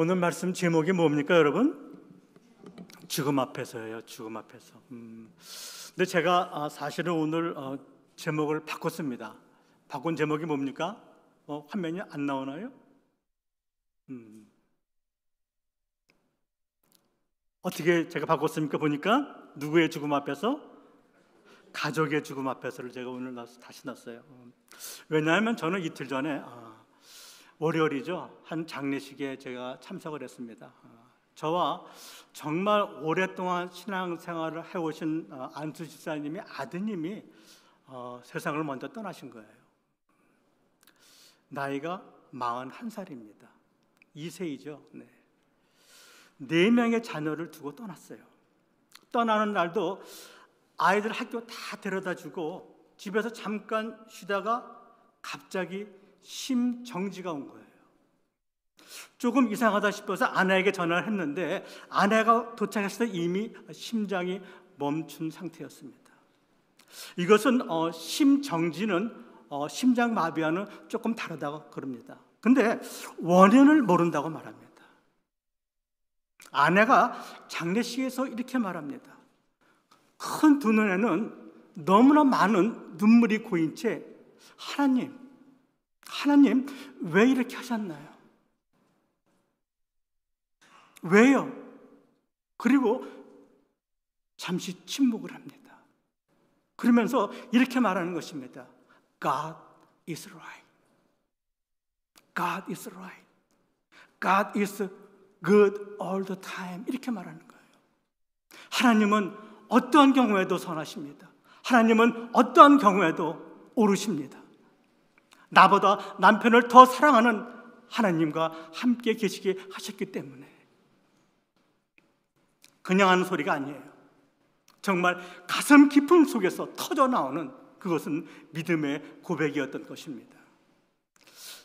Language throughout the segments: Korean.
오늘 말씀 제목이 뭡니까, 여러분? 죽음 앞에서예요. 죽음 앞에서. 근데 제가 사실은 오늘 제목을 바꿨습니다. 바꾼 제목이 뭡니까? 화면이 안 나오나요? 어떻게 제가 바꿨습니까? 보니까 누구의 죽음 앞에서? 가족의 죽음 앞에서를 제가 오늘 다시 놨어요. 왜냐하면 저는 이틀 전에 월요일이죠. 한 장례식에 제가 참석을 했습니다. 저와 정말 오랫동안 신앙생활을 해오신 안수 집사님의 아드님이 세상을 먼저 떠나신 거예요. 나이가 41살입니다. 2세이죠. 네. 4명의 자녀를 두고 떠났어요. 떠나는 날도 아이들 학교 다 데려다주고 집에서 잠깐 쉬다가 갑자기 심정지가 온 거예요. 조금 이상하다 싶어서 아내에게 전화를 했는데 아내가 도착했을 때 이미 심장이 멈춘 상태였습니다. 이것은 심정지는 심장마비와는 조금 다르다고 그럽니다. 근데 원인을 모른다고 말합니다. 아내가 장례식에서 이렇게 말합니다. 큰 두 눈에는 너무나 많은 눈물이 고인 채 하나님 왜 이렇게 하셨나요? 왜요? 그리고 잠시 침묵을 합니다. 그러면서 이렇게 말하는 것입니다. God is right. God is right. God is good all the time. 이렇게 말하는 거예요. 하나님은 어떠한 경우에도 선하십니다. 하나님은 어떠한 경우에도 옳으십니다. 나보다 남편을 더 사랑하는 하나님과 함께 계시게 하셨기 때문에 그냥 하는 소리가 아니에요. 정말 가슴 깊은 속에서 터져나오는 그것은 믿음의 고백이었던 것입니다.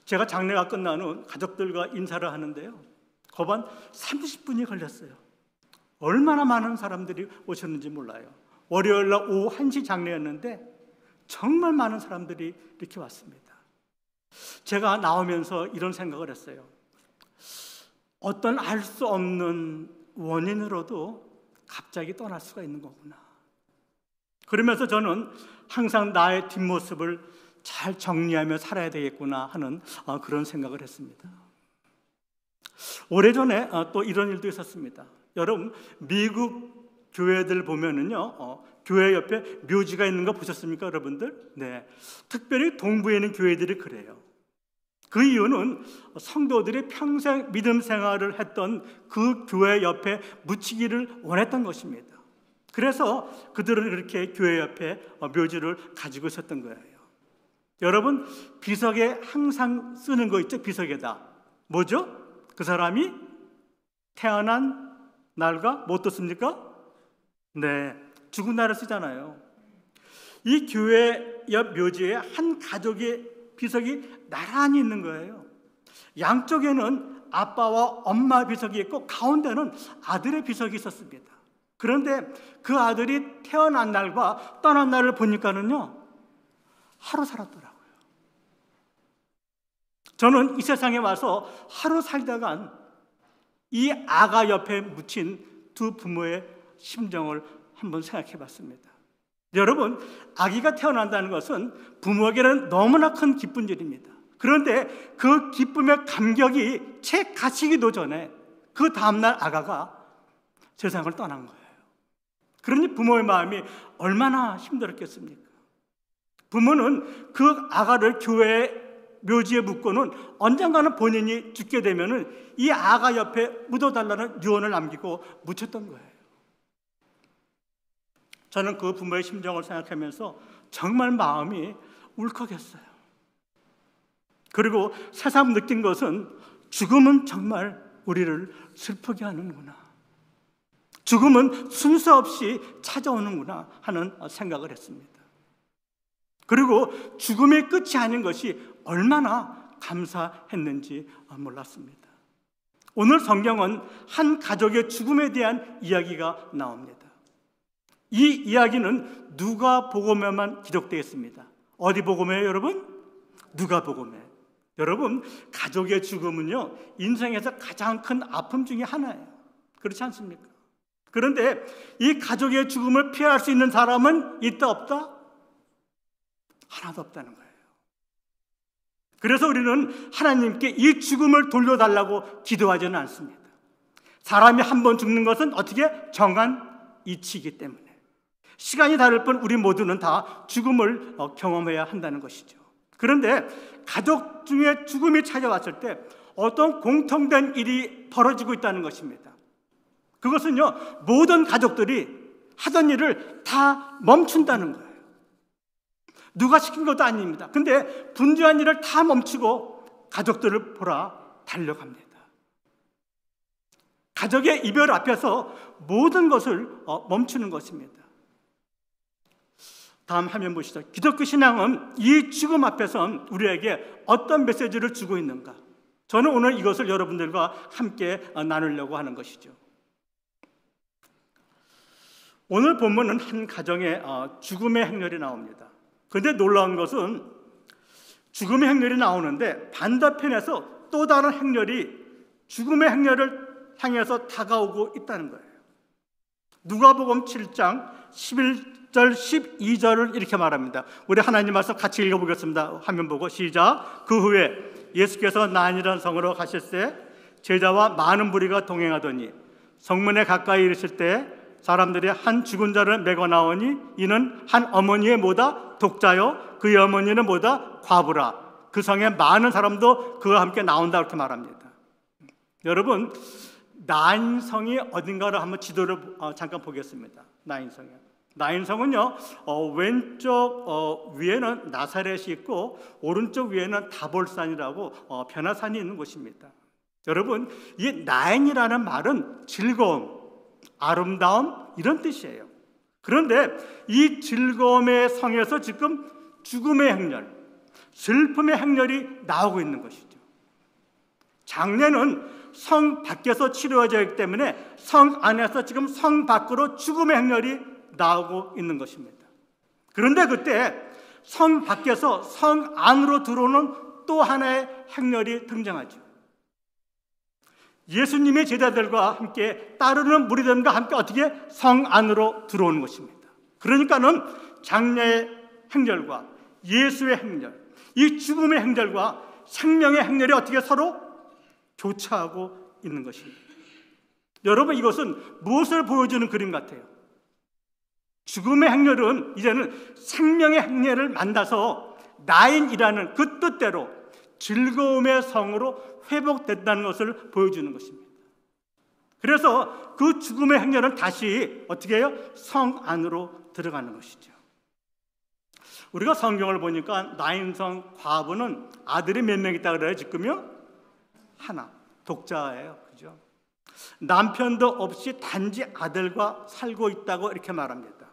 제가 장례가 끝난 후 가족들과 인사를 하는데요, 거반 30분이 걸렸어요. 얼마나 많은 사람들이 오셨는지 몰라요. 월요일날 오후 1시 장례였는데 정말 많은 사람들이 이렇게 왔습니다. 제가 나오면서 이런 생각을 했어요. 어떤 알 수 없는 원인으로도 갑자기 떠날 수가 있는 거구나. 그러면서 저는 항상 나의 뒷모습을 잘 정리하며 살아야 되겠구나 하는 그런 생각을 했습니다. 오래전에 또 이런 일도 있었습니다. 여러분, 미국 교회들 보면은요, 교회 옆에 묘지가 있는 거 보셨습니까, 여러분들? 네. 특별히 동부에 있는 교회들이 그래요. 그 이유는 성도들이 평생 믿음 생활을 했던 그 교회 옆에 묻히기를 원했던 것입니다. 그래서 그들은 이렇게 교회 옆에 묘지를 가지고 있었던 거예요. 여러분, 비석에 항상 쓰는 거 있죠? 비석에다. 뭐죠? 그 사람이 태어난 날과 뭐 떴습니까? 네, 죽은 날을 쓰잖아요. 이 교회 옆 묘지에 한 가족의 비석이 나란히 있는 거예요. 양쪽에는 아빠와 엄마 비석이 있고 가운데는 아들의 비석이 있었습니다. 그런데 그 아들이 태어난 날과 떠난 날을 보니까는요, 하루 살았더라고요. 저는 이 세상에 와서 하루 살다간 이 아가 옆에 묻힌 두 부모의 심정을 한번 생각해 봤습니다. 여러분, 아기가 태어난다는 것은 부모에게는 너무나 큰 기쁜 일입니다. 그런데 그 기쁨의 감격이 채 갇히기도 전에 그 다음날 아가가 세상을 떠난 거예요. 그러니 부모의 마음이 얼마나 힘들었겠습니까? 부모는 그 아가를 교회 묘지에 묻고는 언젠가는 본인이 죽게 되면은 이 아가 옆에 묻어달라는 유언을 남기고 묻혔던 거예요. 저는 그 부모의 심정을 생각하면서 정말 마음이 울컥했어요. 그리고 새삼 느낀 것은 죽음은 정말 우리를 슬프게 하는구나. 죽음은 순서 없이 찾아오는구나 하는 생각을 했습니다. 그리고 죽음의 끝이 아닌 것이 얼마나 감사했는지 몰랐습니다. 오늘 성경은 한 가족의 죽음에 대한 이야기가 나옵니다. 이 이야기는 누가복음에만 기록되어 있습니다. 어디 복음이에요, 여러분? 누가복음에. 여러분, 가족의 죽음은요, 인생에서 가장 큰 아픔 중에 하나예요. 그렇지 않습니까? 그런데 이 가족의 죽음을 피할 수 있는 사람은 있다 없다? 하나도 없다는 거예요. 그래서 우리는 하나님께 이 죽음을 돌려달라고 기도하지는 않습니다. 사람이 한 번 죽는 것은 어떻게? 정한 이치이기 때문에. 시간이 다를 뿐 우리 모두는 다 죽음을 경험해야 한다는 것이죠. 그런데 가족 중에 죽음이 찾아왔을 때 어떤 공통된 일이 벌어지고 있다는 것입니다. 그것은요, 모든 가족들이 하던 일을 다 멈춘다는 거예요. 누가 시킨 것도 아닙니다. 근데 분주한 일을 다 멈추고 가족들을 보러 달려갑니다. 가족의 이별 앞에서 모든 것을 멈추는 것입니다. 다음 화면 보시죠. 기독교 신앙은 이 죽음 앞에서 우리에게 어떤 메시지를 주고 있는가? 저는 오늘 이것을 여러분들과 함께 나누려고 하는 것이죠. 오늘 본문은 한 가정의 죽음의 행렬이 나옵니다. 그런데 놀라운 것은 죽음의 행렬이 나오는데 반대편에서 또 다른 행렬이 죽음의 행렬을 향해서 다가오고 있다는 거예요. 누가복음 7장 11절 12절을 이렇게 말합니다. 우리 하나님 말씀 같이 읽어보겠습니다. 화면 보고 시작. 그 후에 예수께서 나인이라는 성으로 가실새 제자와 많은 무리가 동행하더니 성문에 가까이 이르실 때 사람들이 한 죽은 자를 메고 나오니 이는 한 어머니의 뭐다? 독자요. 그의 어머니는 뭐다? 과부라. 그 성에 많은 사람도 그와 함께 나온다 이렇게 말합니다. 여러분, 나인성이 어딘가를 한번 지도를 잠깐 보겠습니다. 나인성은요, 왼쪽 위에는 나사렛이 있고 오른쪽 위에는 다볼산이라고 변화산이 있는 곳입니다. 여러분, 이 나인이라는 말은 즐거움, 아름다움 이런 뜻이에요. 그런데 이 즐거움의 성에서 지금 죽음의 행렬, 슬픔의 행렬이 나오고 있는 것이죠. 장례는 성 밖에서 치루어져 있기 때문에 성 안에서 지금 성 밖으로 죽음의 행렬이 나오고 있는 것입니다. 그런데 그때 성 밖에서 성 안으로 들어오는 또 하나의 행렬이 등장하죠. 예수님의 제자들과 함께 따르는 무리들과 함께 어떻게 성 안으로 들어오는 것입니다. 그러니까는 장례의 행렬과 예수의 행렬, 이 죽음의 행렬과 생명의 행렬이 어떻게 서로 교차하고 있는 것입니다. 여러분, 이것은 무엇을 보여주는 그림 같아요? 죽음의 행렬은 이제는 생명의 행렬을 만나서 나인이라는 그 뜻대로 즐거움의 성으로 회복된다는 것을 보여주는 것입니다. 그래서 그 죽음의 행렬은 다시 어떻게 해요? 성 안으로 들어가는 것이죠. 우리가 성경을 보니까 나인성 과부는 아들이 몇 명 있다 그래요? 지금요? 하나, 독자예요. 그죠? 남편도 없이 단지 아들과 살고 있다고 이렇게 말합니다.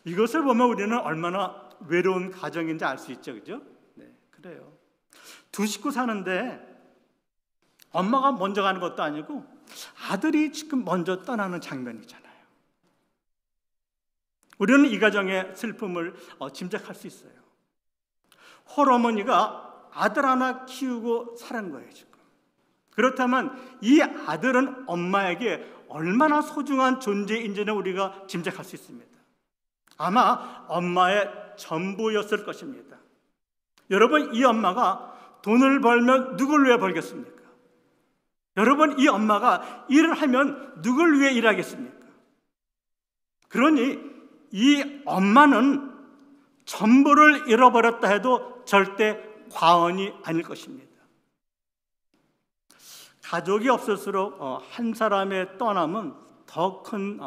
이것을 보면 우리는 얼마나 외로운 가정인지 알 수 있죠. 그죠? 네, 그래요. 두 식구 사는데 엄마가 먼저 가는 것도 아니고 아들이 지금 먼저 떠나는 장면이잖아요. 우리는 이 가정의 슬픔을 짐작할 수 있어요. 홀어머니가 아들 하나 키우고 사는 거예요, 지금. 그렇다면 이 아들은 엄마에게 얼마나 소중한 존재인지는 우리가 짐작할 수 있습니다. 아마 엄마의 전부였을 것입니다. 여러분, 이 엄마가 돈을 벌면 누굴 위해 벌겠습니까? 여러분, 이 엄마가 일을 하면 누굴 위해 일하겠습니까? 그러니 이 엄마는 전부를 잃어버렸다 해도 절대 과언이 아닐 것입니다. 가족이 없을수록 한 사람의 떠남은 더 큰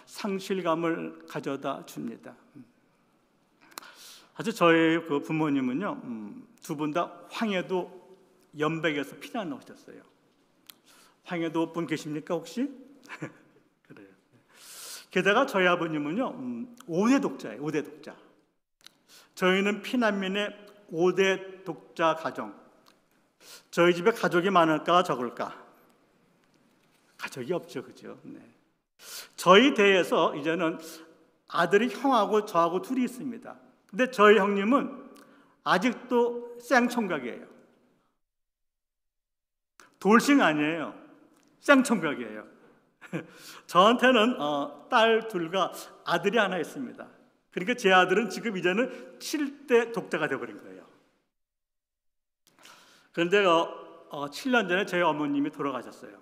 상실감을 가져다 줍니다. 사실 저희 그 부모님은요, 두 분 다 황해도 연백에서 피난 오셨어요. 황해도 분 계십니까 혹시? 그래요. 게다가 저희 아버님은요 5대 독자예요. 5대 독자. 저희는 피난민의 5대 독자 가정. 저희 집에 가족이 많을까 적을까? 가족이 없죠, 그죠? 네. 저희 대에서 이제는 아들이 형하고 저하고 둘이 있습니다. 근데 저희 형님은 아직도 생총각이에요. 돌싱 아니에요. 쌍총각이에요. 저한테는 딸 둘과 아들이 하나 있습니다. 그러니까 제 아들은 지금 이제는 7대 독자가 되어버린 거예요. 그런데 7년 전에 저희 어머님이 돌아가셨어요.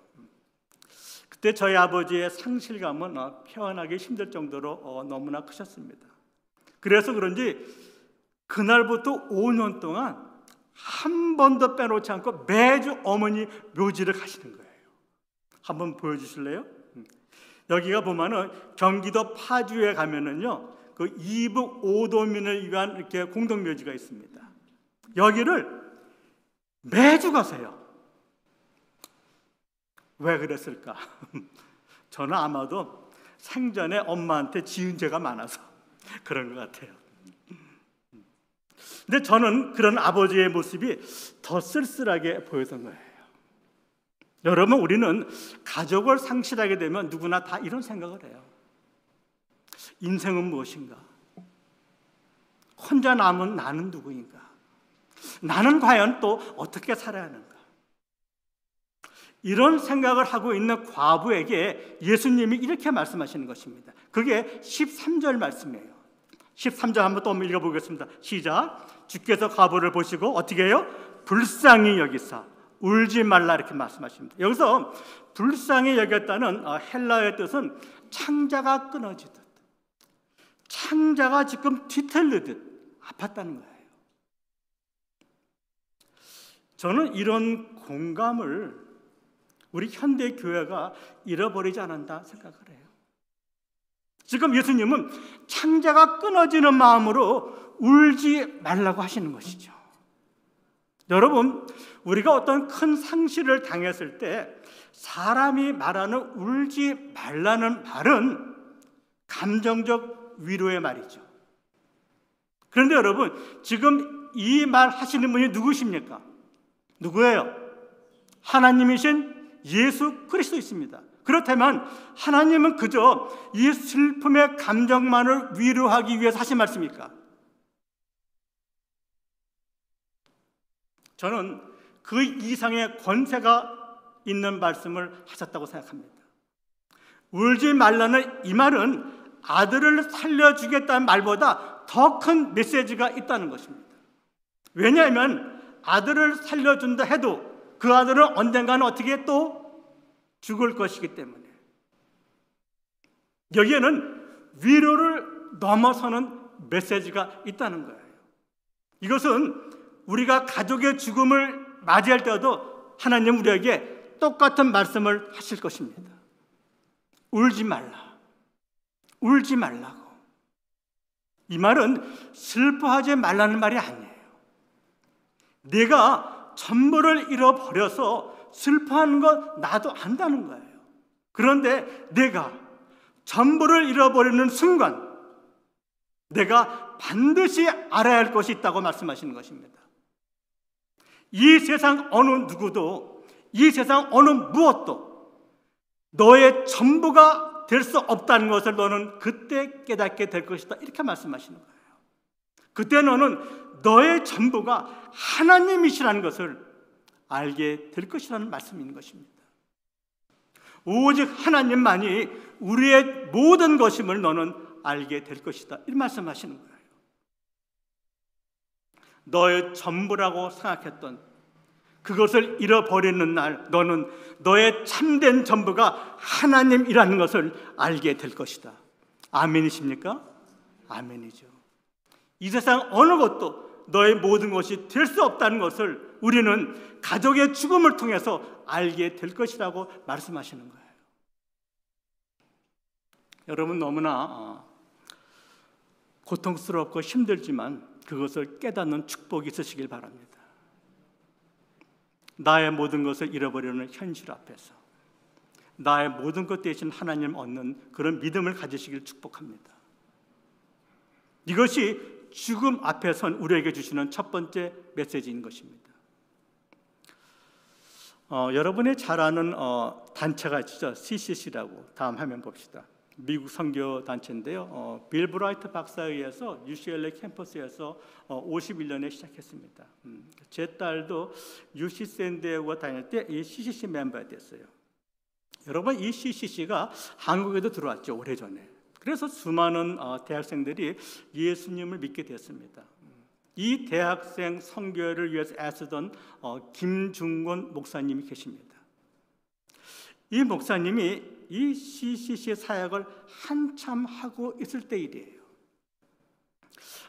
그때 저희 아버지의 상실감은 표현하기 힘들 정도로 너무나 크셨습니다. 그래서 그런지 그날부터 5년 동안 한 번도 빼놓지 않고 매주 어머니 묘지를 가시는 거예요. 한번 보여주실래요? 여기가 보면은 경기도 파주에 가면은요, 그 이북 오도민을 위한 이렇게 공동묘지가 있습니다. 여기를 매주 가세요. 왜 그랬을까? 저는 아마도 생전에 엄마한테 지은 죄가 많아서 그런 것 같아요. 근데 저는 그런 아버지의 모습이 더 쓸쓸하게 보였던 거예요. 여러분, 우리는 가족을 상실하게 되면 누구나 다 이런 생각을 해요. 인생은 무엇인가? 혼자 남은 나는 누구인가? 나는 과연 또 어떻게 살아야 하는가? 이런 생각을 하고 있는 과부에게 예수님이 이렇게 말씀하시는 것입니다. 그게 13절 말씀이에요. 13절 한번 또 읽어보겠습니다. 시작. 주께서 과부를 보시고 어떻게 해요? 불쌍히 여기사 울지 말라 이렇게 말씀하십니다. 여기서 불쌍히 여겼다는 헬라어의 뜻은 창자가 끊어지듯, 창자가 지금 뒤틀리듯 아팠다는 거예요. 저는 이런 공감을 우리 현대 교회가 잃어버리지 않는다 생각을 해요. 지금 예수님은 창자가 끊어지는 마음으로 울지 말라고 하시는 것이죠. 여러분, 우리가 어떤 큰 상실을 당했을 때 사람이 말하는 울지 말라는 말은 감정적 위로의 말이죠. 그런데 여러분, 지금 이 말 하시는 분이 누구십니까? 누구예요? 하나님이신 예수 그리스도이십니다. 그렇다면 하나님은 그저 이 슬픔의 감정만을 위로하기 위해서 하신 말씀입니까? 저는 그 이상의 권세가 있는 말씀을 하셨다고 생각합니다. 울지 말라는 이 말은 아들을 살려주겠다는 말보다 더 큰 메시지가 있다는 것입니다. 왜냐하면 아들을 살려준다 해도 그 아들은 언젠가는 어떻게 또 죽을 것이기 때문에 여기에는 위로를 넘어서는 메시지가 있다는 거예요. 이것은 우리가 가족의 죽음을 맞이할 때도 하나님 우리에게 똑같은 말씀을 하실 것입니다. 울지 말라. 울지 말라고. 이 말은 슬퍼하지 말라는 말이 아니에요. 네가 전부를 잃어버려서 슬퍼하는 건 나도 안다는 거예요. 그런데 내가 전부를 잃어버리는 순간 내가 반드시 알아야 할 것이 있다고 말씀하시는 것입니다. 이 세상 어느 누구도, 이 세상 어느 무엇도 너의 전부가 될 수 없다는 것을 너는 그때 깨닫게 될 것이다, 이렇게 말씀하시는 거예요. 그때 너는 너의 전부가 하나님이시라는 것을 알게 될 것이라는 말씀인 것입니다. 오직 하나님만이 우리의 모든 것임을 너는 알게 될 것이다, 이 말씀하시는 거예요. 너의 전부라고 생각했던 그것을 잃어버리는 날 너는 너의 참된 전부가 하나님이라는 것을 알게 될 것이다. 아멘이십니까? 아멘이죠. 이 세상 어느 것도 너의 모든 것이 될 수 없다는 것을 우리는 가족의 죽음을 통해서 알게 될 것이라고 말씀하시는 거예요. 여러분, 너무나 고통스럽고 힘들지만 그것을 깨닫는 축복이 있으시길 바랍니다. 나의 모든 것을 잃어버리는 현실 앞에서 나의 모든 것 대신 하나님 얻는 그런 믿음을 가지시길 축복합니다. 이것이 죽음 앞에선 우리에게 주시는 첫 번째 메시지인 것입니다. 여러분이 잘 아는 단체가 있죠. CCC라고. 다음 화면 봅시다. 미국 선교 단체인데요. 빌 브라이트 박사에 의해서 UCLA 캠퍼스에서 51년에 시작했습니다. 제 딸도 UC 샌디에고 다닐 때 이 CCC 멤버가 됐어요. 여러분, 이 CCC가 한국에도 들어왔죠, 오래전에. 그래서 수많은 대학생들이 예수님을 믿게 됐습니다. 이 대학생 선교회를 위해서 애쓰던 김중곤 목사님이 계십니다. 이 목사님이 이 CCC 사역을 한참 하고 있을 때 일이에요.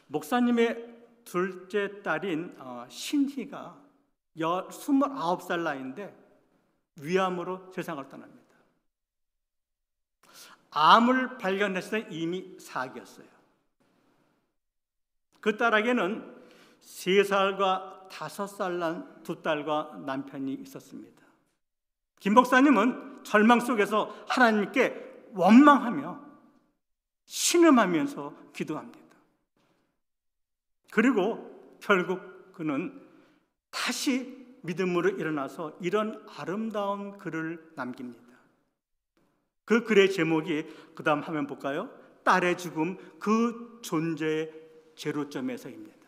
목사님의 둘째 딸인 신희가 29살 나이인데 위암으로 세상을 떠납니다. 암을 발견했을 때 이미 사기였어요. 그 딸에게는 3살과 5살 난 두 딸과 남편이 있었습니다. 김 목사님은 절망 속에서 하나님께 원망하며 신음하면서 기도합니다. 그리고 결국 그는 다시 믿음으로 일어나서 이런 아름다운 글을 남깁니다. 그 글의 제목이, 그 다음 화면 볼까요? 딸의 죽음, 그 존재의 제로점에서입니다.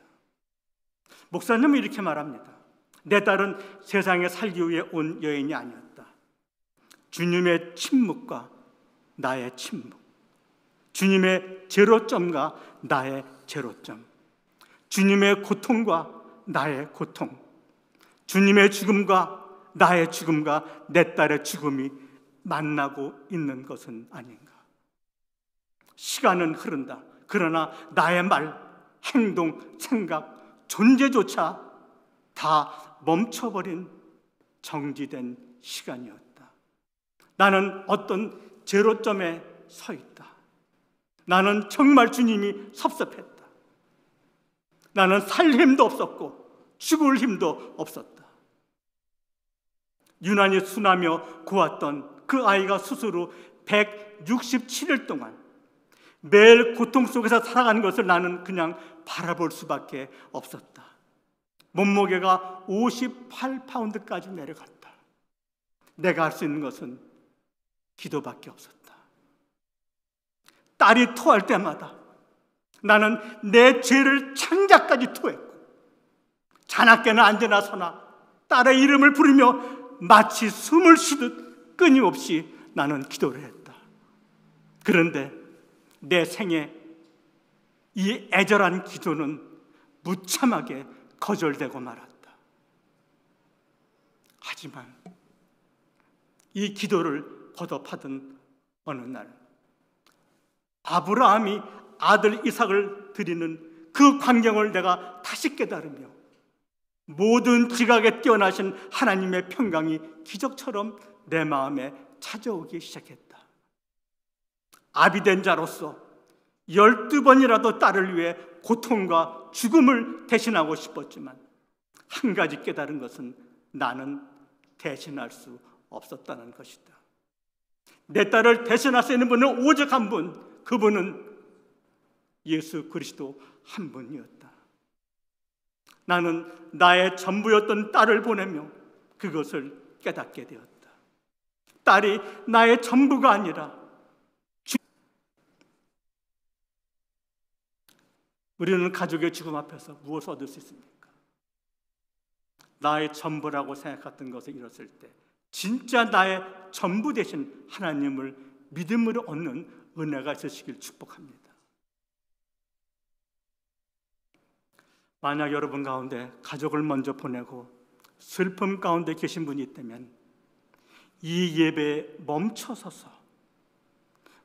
목사님은 이렇게 말합니다. 내 딸은 세상에 살기 위해 온 여인이 아니었다. 주님의 침묵과 나의 침묵, 주님의 제로점과 나의 제로점, 주님의 고통과 나의 고통, 주님의 죽음과 나의 죽음과 내 딸의 죽음이 만나고 있는 것은 아닌가. 시간은 흐른다. 그러나 나의 말, 행동, 생각, 존재조차 다 멈춰버린 정지된 시간이었다. 나는 어떤 제로점에 서 있다. 나는 정말 주님이 섭섭했다. 나는 살 힘도 없었고 죽을 힘도 없었다. 유난히 순하며 고왔던 그 아이가 스스로 167일 동안 매일 고통 속에서 살아가는 것을 나는 그냥 바라볼 수밖에 없었다. 몸무게가 58파운드까지 내려갔다. 내가 할 수 있는 것은 기도밖에 없었다. 딸이 토할 때마다 나는 내 죄를 창자까지 토했고, 자나깨나 앉으나 서나 딸의 이름을 부르며 마치 숨을 쉬듯 끊임없이 나는 기도를 했다. 그런데 내 생에 이 애절한 기도는 무참하게 거절되고 말았다. 하지만 이 기도를 거듭하던 어느 날, 아브라함이 아들 이삭을 드리는 그 광경을 내가 다시 깨달으며 모든 지각에 뛰어나신 하나님의 평강이 기적처럼 내 마음에 찾아오기 시작했다. 아비된 자로서 12번이라도 딸을 위해 고통과 죽음을 대신하고 싶었지만 한 가지 깨달은 것은 나는 대신할 수 없었다는 것이다. 내 딸을 대신할 수 있는 분은 오직 한 분, 그분은 예수 그리스도 한 분이었다. 나는 나의 전부였던 딸을 보내며 그것을 깨닫게 되었다. 딸이 나의 전부가 아니라 우리는 가족의 죽음 앞에서 무엇을 얻을 수 있습니까? 나의 전부라고 생각했던 것을 잃었을 때 진짜 나의 전부 되신 하나님을 믿음으로 얻는 은혜가 있으시길 축복합니다. 만약 여러분 가운데 가족을 먼저 보내고 슬픔 가운데 계신 분이 있다면 이 예배에 멈춰서서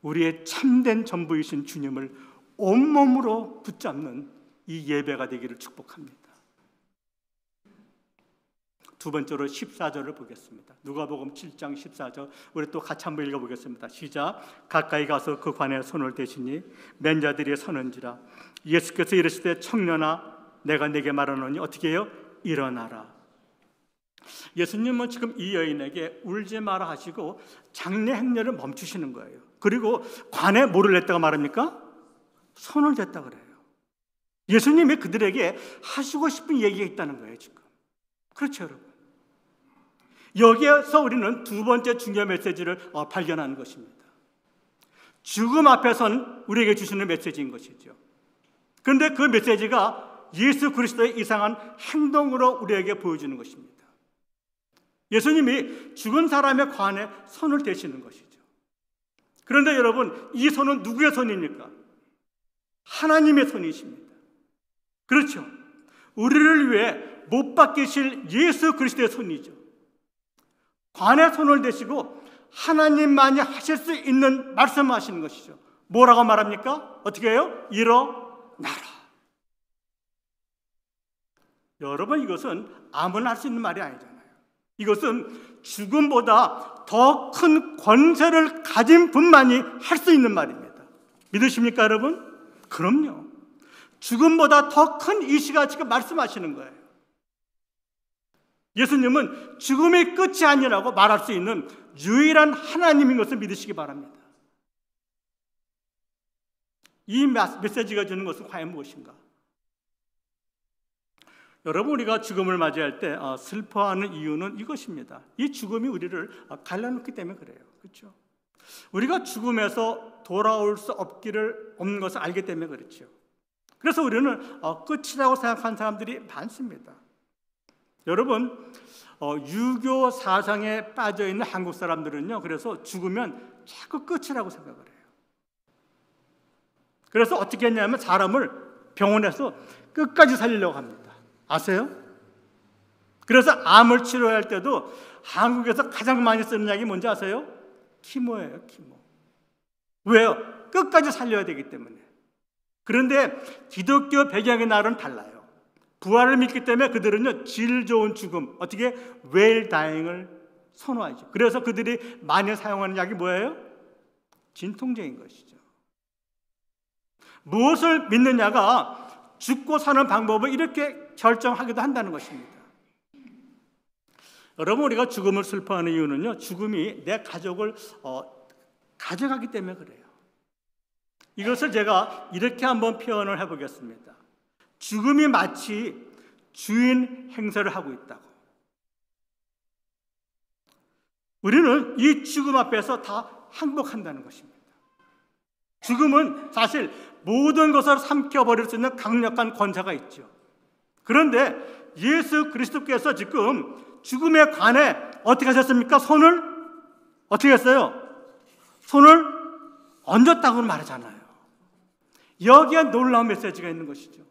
우리의 참된 전부이신 주님을 온몸으로 붙잡는 이 예배가 되기를 축복합니다. 두 번째로 14절을 보겠습니다. 누가복음 7장 14절, 우리 또 같이 한번 읽어보겠습니다. 시작. 가까이 가서 그 관에 손을 대시니 맨 자들이 서는지라. 예수께서 이르시되 청년아 내가 네게 말하노니 어떻게 해요? 일어나라. 예수님은 지금 이 여인에게 울지 마라 하시고 장례 행렬을 멈추시는 거예요. 그리고 관에 뭐를 냈다가 말합니까? 손을 댔다 그래요. 예수님이 그들에게 하시고 싶은 얘기가 있다는 거예요 지금. 그렇죠 여러분. 여기에서 우리는 두 번째 중요한 메시지를 발견하는 것입니다. 죽음 앞에선 우리에게 주시는 메시지인 것이죠. 그런데 그 메시지가 예수 그리스도의 이상한 행동으로 우리에게 보여주는 것입니다. 예수님이 죽은 사람의 관에 손을 대시는 것이죠. 그런데 여러분, 이 손은 누구의 손입니까? 하나님의 손이십니다. 그렇죠. 우리를 위해 못 박히실 예수 그리스도의 손이죠. 관에 손을 대시고 하나님만이 하실 수 있는 말씀하시는 것이죠. 뭐라고 말합니까? 어떻게 해요? 일어나라. 여러분, 이것은 아무나 할 수 있는 말이 아니잖아요. 이것은 죽음보다 더 큰 권세를 가진 분만이 할 수 있는 말입니다. 믿으십니까, 여러분? 그럼요. 죽음보다 더 큰 이시가 지금 말씀하시는 거예요. 예수님은 죽음의 끝이 아니라고 말할 수 있는 유일한 하나님인 것을 믿으시기 바랍니다. 이 메시지가 주는 것은 과연 무엇인가? 여러분, 우리가 죽음을 맞이할 때 슬퍼하는 이유는 이것입니다. 이 죽음이 우리를 갈라놓기 때문에 그래요. 그렇죠? 우리가 죽음에서 돌아올 수 없는 것을 알기 때문에 그렇죠. 그래서 우리는 끝이라고 생각하는 사람들이 많습니다. 여러분, 유교 사상에 빠져있는 한국 사람들은요, 그래서 죽으면 자꾸 끝이라고 생각을 해요. 그래서 어떻게 했냐면 사람을 병원에서 끝까지 살리려고 합니다. 아세요? 그래서 암을 치료할 때도 한국에서 가장 많이 쓰는 약이 뭔지 아세요? 키모예요, 키모. 왜요? 끝까지 살려야 되기 때문에. 그런데 기독교 배경의 날은 달라요. 부활을 믿기 때문에 그들은요, 질 좋은 죽음, 어떻게 well dying을 선호하죠. 그래서 그들이 많이 사용하는 약이 뭐예요? 진통제인 것이죠. 무엇을 믿느냐가 죽고 사는 방법을 이렇게 결정하기도 한다는 것입니다. 여러분, 우리가 죽음을 슬퍼하는 이유는요, 죽음이 내 가족을 가져가기 때문에 그래요. 이것을 제가 이렇게 한번 표현을 해보겠습니다. 죽음이 마치 주인 행세를 하고 있다고. 우리는 이 죽음 앞에서 다 항복한다는 것입니다. 죽음은 사실 모든 것을 삼켜버릴 수 있는 강력한 권세가 있죠. 그런데 예수 그리스도께서 지금 죽음에 관해 어떻게 하셨습니까? 손을 어떻게 했어요? 손을 얹었다고 말하잖아요. 여기에 놀라운 메시지가 있는 것이죠.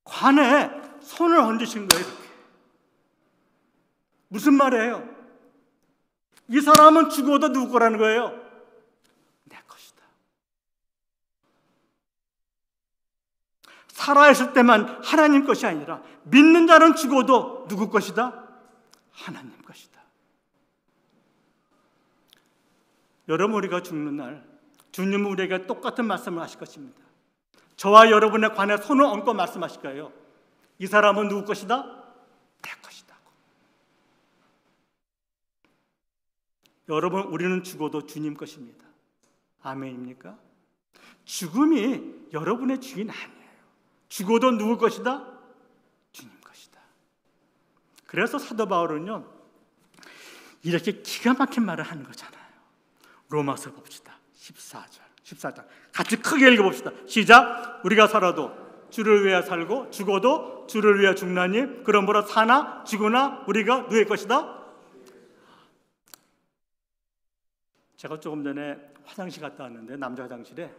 관에 손을 얹으신 거예요. 이렇게. 무슨 말이에요? 이 사람은 죽어도 누구 거라는 거예요? 내 것이다. 살아있을 때만 하나님 것이 아니라 믿는 자는 죽어도 누구 것이다? 하나님 것이다. 여러분, 우리가 죽는 날 주님은 우리에게 똑같은 말씀을 하실 것입니다. 저와 여러분의 관에 손을 얹고 말씀하실 거예요. 이 사람은 누구 것이다? 내 것이다. 여러분, 우리는 죽어도 주님 것입니다. 아멘입니까? 죽음이 여러분의 주인 아니에요. 죽어도 누구 것이다? 주님 것이다. 그래서 사도 바울은요, 이렇게 기가 막힌 말을 하는 거잖아요. 로마서 봅시다. 14장 같이 크게 읽어봅시다. 시작. 우리가 살아도 주를 위해 살고 죽어도 주를 위해 죽나니 그러므로 사나 죽으나 우리가 누구의 것이다? 제가 조금 전에 화장실 갔다 왔는데 남자 화장실에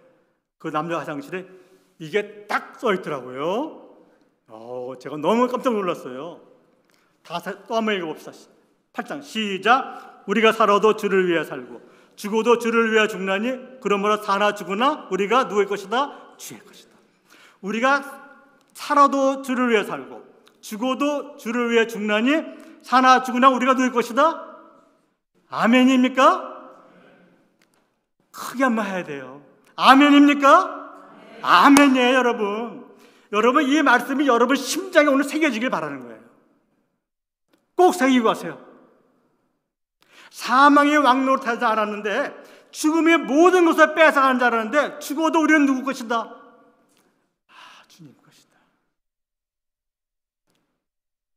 이게 딱 써 있더라고요. 제가 너무 깜짝 놀랐어요. 또 한번 읽어봅시다. 8장 시작. 우리가 살아도 주를 위해 살고 죽어도 주를 위해 죽나니 그러므로 사나 죽으나 우리가 누구의 것이다? 주의 것이다. 우리가 살아도 주를 위해 살고 죽어도 주를 위해 죽나니 사나 죽으나 우리가 누구의 것이다? 아멘입니까? 크게 한번 해야 돼요. 아멘입니까? 아멘이에요, 여러분. 여러분, 이 말씀이 여러분 심장에 오늘 새겨지길 바라는 거예요. 꼭 새기고 가세요. 사망의 왕노릇 하지 않았는데 죽음의 모든 것을 뺏어가는 줄 알았는데 죽어도 우리는 누구 것이다? 주님 것이다.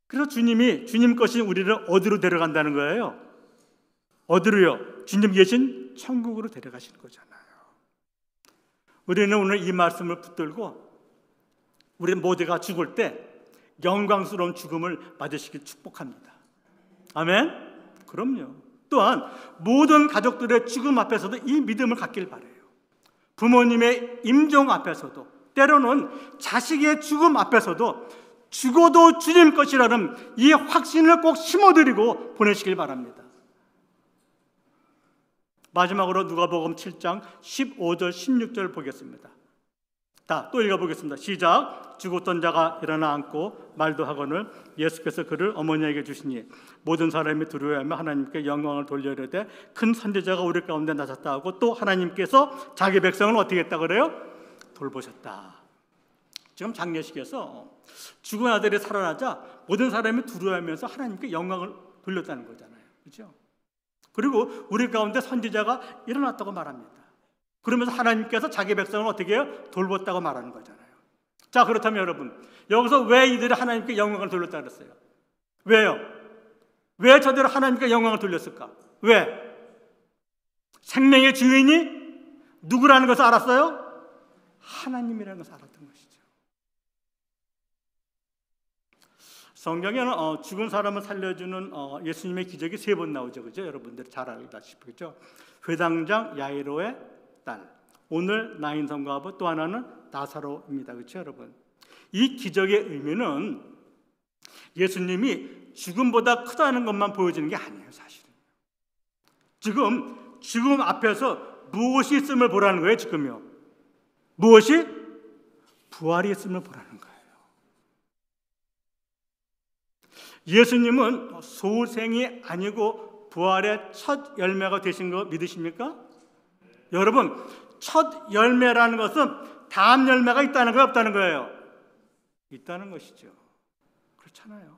그래서 주님 것이 우리를 어디로 데려간다는 거예요? 어디로요? 주님 계신 우리를 천국으로 데려가시는 거잖아요. 우리는 오늘 이 말씀을 붙들고 우리 모두가 죽을 때 영광스러운 죽음을 맞으시길 축복합니다. 아멘? 그럼요. 또한 모든 가족들의 죽음 앞에서도 이 믿음을 갖길 바라요. 부모님의 임종 앞에서도, 때로는 자식의 죽음 앞에서도 죽어도 주님 것이라는 이 확신을 꼭 심어드리고 보내시길 바랍니다. 마지막으로 누가복음 7장 15절 16절 보겠습니다. 또 읽어보겠습니다. 시작. 죽었던 자가 일어나 앉고 말도 하거늘 예수께서 그를 어머니에게 주시니 모든 사람이 두려워하며 하나님께 영광을 돌려이르되 큰 선지자가 우리 가운데 나섰다 하고 또 하나님께서 자기 백성을 어떻게 했다 그래요? 돌보셨다. 지금 장례식에서 죽은 아들이 살아나자 모든 사람이 두려워하면서 하나님께 영광을 돌렸다는 거잖아요. 그렇죠? 그리고 우리 가운데 선지자가 일어났다고 말합니다. 그러면서 하나님께서 자기 백성을 어떻게 해요? 돌봤다고 말하는 거잖아요. 자, 그렇다면 여러분, 여기서 왜 이들이 하나님께 영광을 돌렸다 그랬어요? 왜요? 왜 저들이 하나님께 영광을 돌렸을까? 왜? 생명의 주인이 누구라는 것을 알았어요? 하나님이라는 것을 알았던 것이죠. 성경에는 죽은 사람을 살려주는 예수님의 기적이 3번 나오죠. 그죠? 여러분들 잘 알다시피. 그죠? 회당장 야이로의 딸, 오늘 나인성과 아버, 또 하나는 나사로입니다. 그렇죠, 여러분? 이 기적의 의미는 예수님이 죽음보다 크다는 것만 보여주는 게 아니에요, 사실은. 지금 죽음 앞에서 무엇이 있음을 보라는 거예요, 지금요. 무엇이? 부활이 있음을 보라는 거예요. 예수님은 소생이 아니고 부활의 첫 열매가 되신 거 믿으십니까? 여러분, 첫 열매라는 것은 다음 열매가 있다는 거예요, 없다는 거예요? 있다는 것이죠. 그렇잖아요.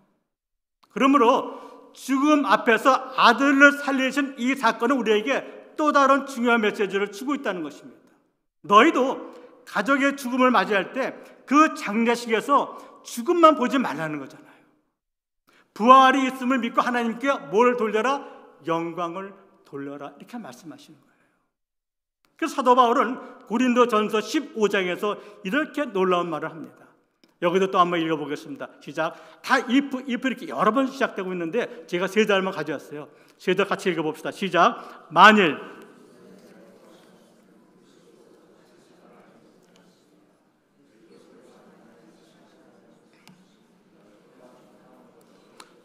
그러므로 죽음 앞에서 아들을 살리신 이 사건은 우리에게 또 다른 중요한 메시지를 주고 있다는 것입니다. 너희도 가족의 죽음을 맞이할 때 그 장례식에서 죽음만 보지 말라는 거잖아요. 부활이 있음을 믿고 하나님께 뭘 돌려라? 영광을 돌려라. 이렇게 말씀하시는 거예요. 그래서 사도 바울은 고린도전서 15장에서 이렇게 놀라운 말을 합니다. 여기도 또 한번 읽어보겠습니다. 시작. 다 if 이렇게 여러 번 시작되고 있는데 제가 3절만 가져왔어요. 3절 같이 읽어봅시다. 시작. 만일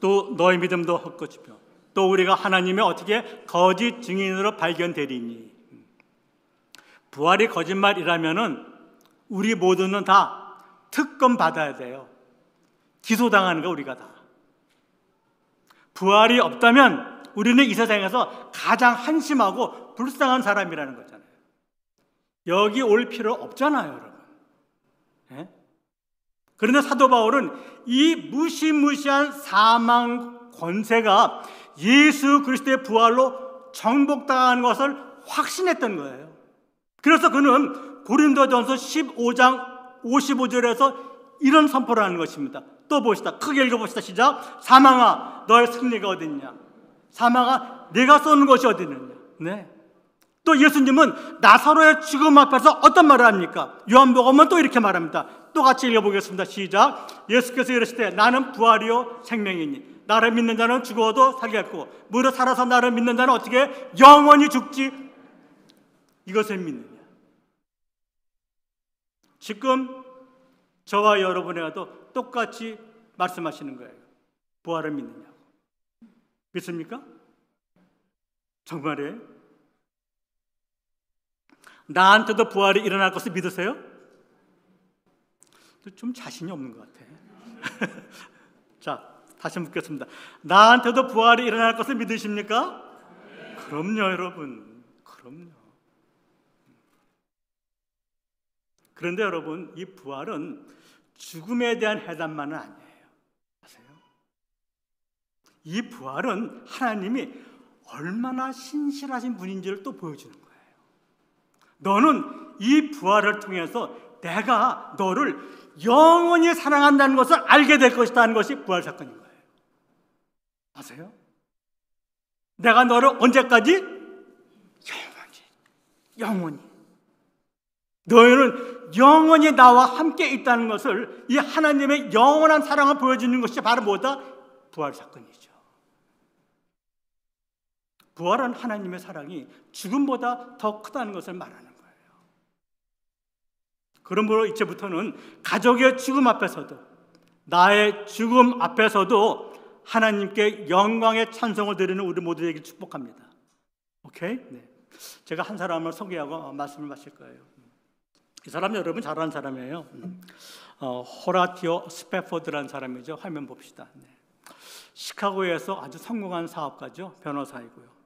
또 너희 믿음도 헛것이며 또 우리가 하나님의 어떻게 거짓 증인으로 발견되리니. 부활이 거짓말이라면은 우리 모두는 다 특검 받아야 돼요. 기소당하는 거 우리가 다. 부활이 없다면 우리는 이 세상에서 가장 한심하고 불쌍한 사람이라는 거잖아요. 여기 올 필요 없잖아요, 여러분. 예? 그런데 사도 바울은 이 무시무시한 사망 권세가 예수 그리스도의 부활로 정복당하는 것을 확신했던 거예요. 그래서 그는 고린도전서 15장 55절에서 이런 선포를 하는 것입니다. 또 봅시다. 크게 읽어봅시다. 시작. 사망아 너의 승리가 어디 있냐? 사망아 내가 쏘는 것이 어디 있느냐? 네. 또 예수님은 나사로의 죽음 앞에서 어떤 말을 합니까? 요한복음은 또 이렇게 말합니다. 또 같이 읽어보겠습니다. 시작. 예수께서 이르시되 나는 부활이요 생명이니 나를 믿는 자는 죽어도 살겠고 무릇 살아서 나를 믿는 자는 어떻게 영원히 죽지 이것을 믿느냐. 지금 저와 여러분에게도 똑같이 말씀하시는 거예요. 부활을 믿느냐고. 믿습니까? 정말이에요? 나한테도 부활이 일어날 것을 믿으세요? 좀 자신이 없는 것 같아. 자, 다시 묻겠습니다. 나한테도 부활이 일어날 것을 믿으십니까? 네. 그럼요, 여러분. 그럼요. 그런데 여러분, 이 부활은 죽음에 대한 해답만은 아니에요. 아세요? 이 부활은 하나님이 얼마나 신실하신 분인지를 또 보여주는 거예요. 너는 이 부활을 통해서 내가 너를 영원히 사랑한다는 것을 알게 될 것이다 하는 것이 부활 사건인 거예요. 아세요? 내가 너를 언제까지? 영원히. 영원히. 너희는 영원히 나와 함께 있다는 것을, 이 하나님의 영원한 사랑을 보여주는 것이 바로 뭐다? 부활 사건이죠. 부활한 하나님의 사랑이 죽음보다 더 크다는 것을 말하는 거예요. 그러므로 이제부터는 가족의 죽음 앞에서도, 나의 죽음 앞에서도 하나님께 영광의 찬송을 드리는 우리 모두에게 축복합니다. 오케이? 네. 제가 한 사람을 소개하고 말씀을 마칠 거예요. 이 사람 여러분 잘 아는 사람이에요. 호라티오 스패포드라는 사람이죠. 화면 봅시다. 네. 시카고에서 아주 성공한 사업가죠. 변호사이고요.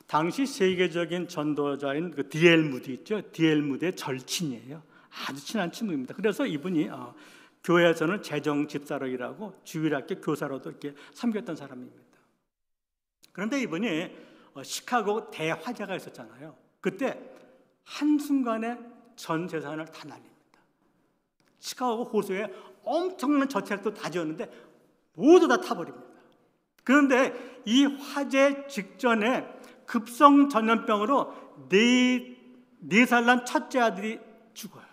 당시 세계적인 전도자인 그 D.L. 무디 있죠. D.L. 무디의 절친이에요. 아주 친한 친구입니다. 그래서 이분이 교회에서는 재정 집사로 일하고 주일학교 교사로도 이렇게 섬겼던 사람입니다. 그런데 이분이 시카고 대화재가 있었잖아요. 그때 한순간에 전 재산을 다 날립니다. 시카고 호수에 엄청난 저택도 다 지었는데 모두 다 타버립니다. 그런데 이 화재 직전에 급성 전염병으로 네 살 난 첫째 아들이 죽어요.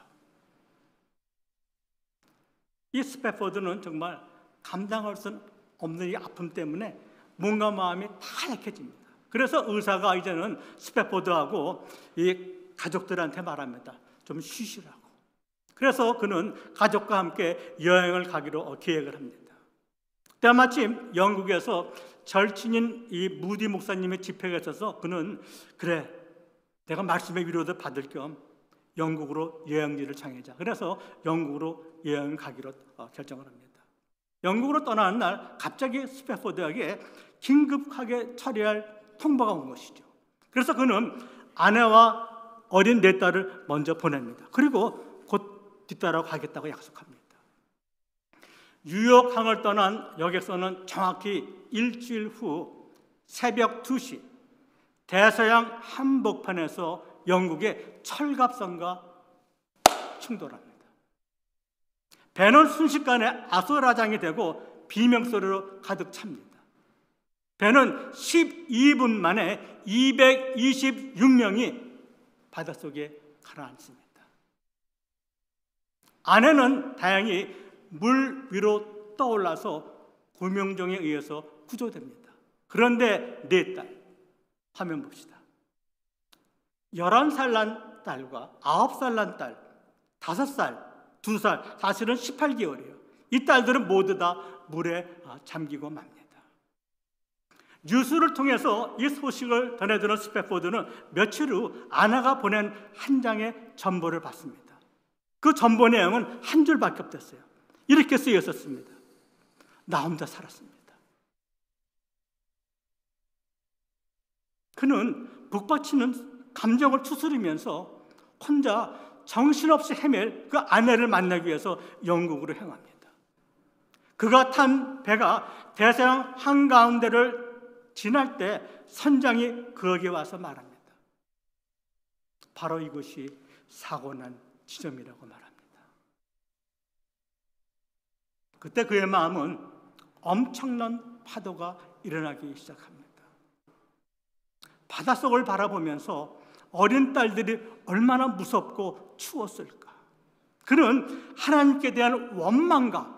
이 스패포드는 정말 감당할 수 없는 이 아픔 때문에 몸과 마음이 다 약해집니다. 그래서 의사가 이제는 스패포드하고 이 가족들한테 말합니다. 좀 쉬시라고. 그래서 그는 가족과 함께 여행을 가기로 계획을 합니다. 때마침 영국에서 절친인 이 무디 목사님의 집회가 있어서 그는 그래, 내가 말씀의 위로도 받을 겸 영국으로 여행지를 정하자. 그래서 영국으로 여행을 가기로 결정을 합니다. 영국으로 떠나는 날 갑자기 스패포드에게 긴급하게 처리할 통보가 온 것이죠. 그래서 그는 아내와 어린 네 딸을 먼저 보냅니다. 그리고 곧 뒤따라 가겠다고 약속합니다. 뉴욕항을 떠난 여객선은 정확히 일주일 후 새벽 2시 대서양 한복판에서 영국의 철갑선과 충돌합니다. 배는 순식간에 아수라장이 되고 비명소리로 가득 찹니다. 배는 12분 만에 226명이 바닷속에 가라앉습니다. 아내는 다행히 물 위로 떠올라서 구명정에 의해서 구조됩니다. 그런데 네 딸, 화면 봅시다. 11살 난 딸과 9살 난 딸, 5살, 2살, 사실은 18개월이에요. 이 딸들은 모두 다 물에 잠기고 맙니다. 뉴스를 통해서 이 소식을 전해들은 스패포드는 며칠 후 아내가 보낸 한 장의 전보를 받습니다. 그 전보 내용은 한 줄밖에 없었어요. 이렇게 쓰여 있었습니다. 나 혼자 살았습니다. 그는 북받치는 감정을 추스리면서 혼자 정신없이 헤맬 그 아내를 만나기 위해서 영국으로 향합니다. 그가 탄 배가 대서양 한가운데를 지날 때 선장이 그에게 와서 말합니다. 바로 이곳이 사고 난 지점이라고 말합니다. 그때 그의 마음은 엄청난 파도가 일어나기 시작합니다. 바닷속을 바라보면서 어린 딸들이 얼마나 무섭고 추웠을까. 그는 하나님께 대한 원망과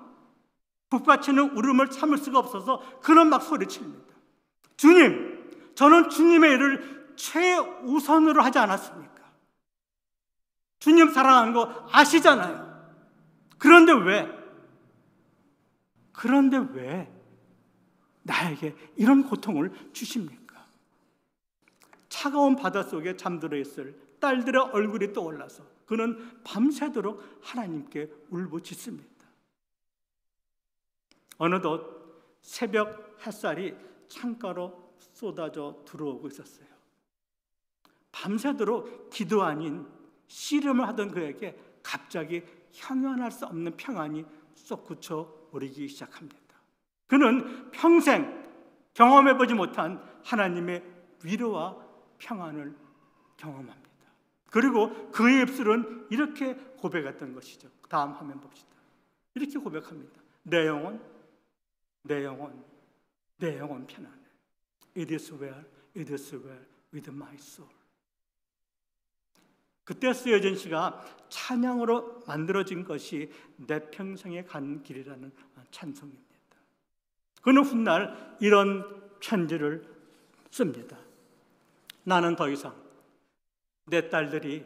북받치는 울음을 참을 수가 없어서 그는 막 소리칩니다. 주님, 저는 주님의 일을 최우선으로 하지 않았습니까? 주님 사랑하는 거 아시잖아요. 그런데 왜 나에게 이런 고통을 주십니까? 차가운 바닷속에 잠들어 있을 딸들의 얼굴이 떠올라서 그는 밤새도록 하나님께 울부짖습니다. 어느덧 새벽 햇살이 창가로 쏟아져 들어오고 있었어요. 밤새도록 기도 아닌 씨름을 하던 그에게 갑자기 형언할 수 없는 평안이 솟구쳐 오르기 시작합니다. 그는 평생 경험해보지 못한 하나님의 위로와 평안을 경험합니다. 그리고 그의 입술은 이렇게 고백했던 것이죠. 다음 화면 봅시다. 이렇게 고백합니다. 내 영혼 편안해. It is well with my soul. 그때 쓰여진 시가 찬양으로 만들어진 것이 내 평생에 간 길이라는 찬송입니다. 그는 훗날 이런 편지를 씁니다. 나는 더 이상 내 딸들이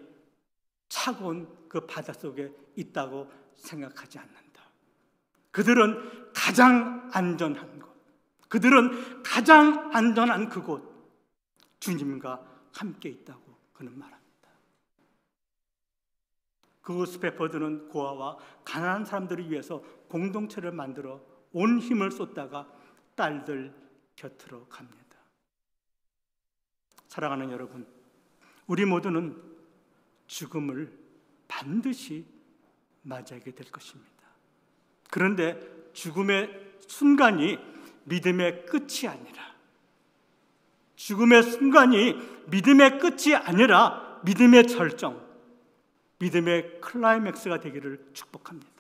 차가운 그 바닷속에 있다고 생각하지 않는다. 그들은 가장 안전한 곳, 그들은 가장 안전한 그곳, 주님과 함께 있다고 그는 말합니다. 그 스패퍼드는 고아와 가난한 사람들을 위해서 공동체를 만들어 온 힘을 쏟다가 딸들 곁으로 갑니다. 사랑하는 여러분, 우리 모두는 죽음을 반드시 맞이하게 될 것입니다. 그런데 죽음의 순간이 믿음의 끝이 아니라, 죽음의 순간이 믿음의 끝이 아니라 믿음의 절정, 믿음의 클라이맥스가 되기를 축복합니다.